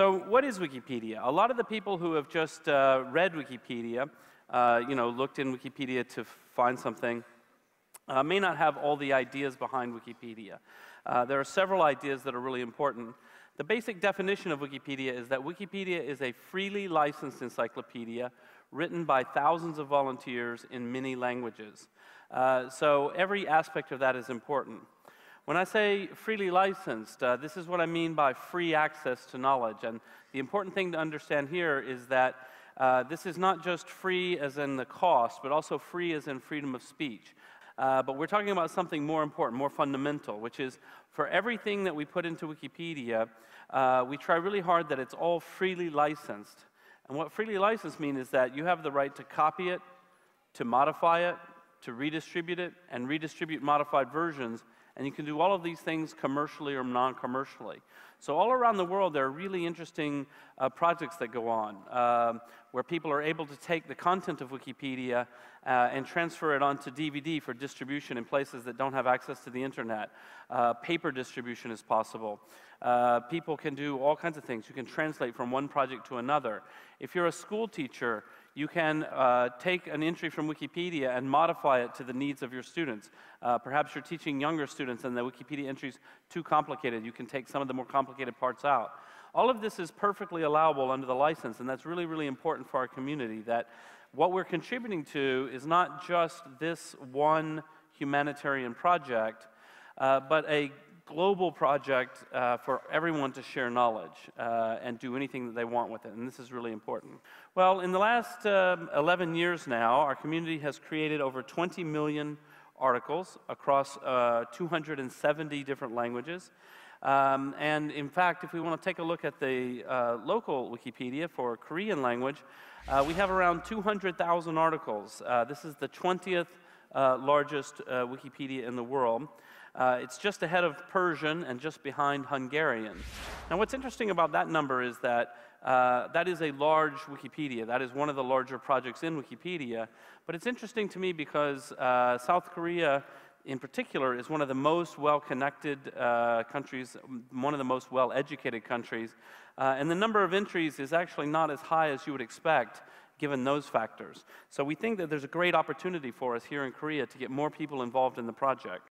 So what is Wikipedia? A lot of the people who have just read Wikipedia, looked in Wikipedia to find something, may not have all the ideas behind Wikipedia. There are several ideas that are really important. The basic definition of Wikipedia is that Wikipedia is a freely licensed encyclopedia written by thousands of volunteers in many languages. So every aspect of that is important. When I say freely licensed, this is what I mean by free access to knowledge. And the important thing to understand here is that this is not just free as in the cost, but also free as in freedom of speech. But we're talking about something more important, more fundamental, which is for everything that we put into Wikipedia, we try really hard that it's all freely licensed. And what freely licensed means is that you have the right to copy it, to modify it, to redistribute it, and redistribute modified versions. And you can do all of these things commercially or non-commercially. So all around the world, there are really interesting projects that go on, where people are able to take the content of Wikipedia and transfer it onto DVD for distribution in places that don't have access to the internet. Paper distribution is possible. People can do all kinds of things. You can translate from one project to another. If you're a school teacher, you can take an entry from Wikipedia and modify it to the needs of your students. Perhaps you're teaching younger students and the Wikipedia entry's too complicated. You can take some of the more complicated parts out. All of this is perfectly allowable under the license, and that's really, really important for our community, that what we're contributing to is not just this one humanitarian project, but a global project for everyone to share knowledge and do anything that they want with it, and this is really important. Well, in the last 11 years now, our community has created over 20 million articles across 270 different languages. And in fact, if we want to take a look at the local Wikipedia for Korean language, we have around 200,000 articles. This is the 20th largest Wikipedia in the world. It's just ahead of Persian and just behind Hungarian. Now, what's interesting about that number is that that is a large Wikipedia. That is one of the larger projects in Wikipedia. But it's interesting to me because South Korea, in particular, is one of the most well-connected countries, one of the most well-educated countries. And the number of entries is actually not as high as you would expect, given those factors. So we think that there's a great opportunity for us here in Korea to get more people involved in the project.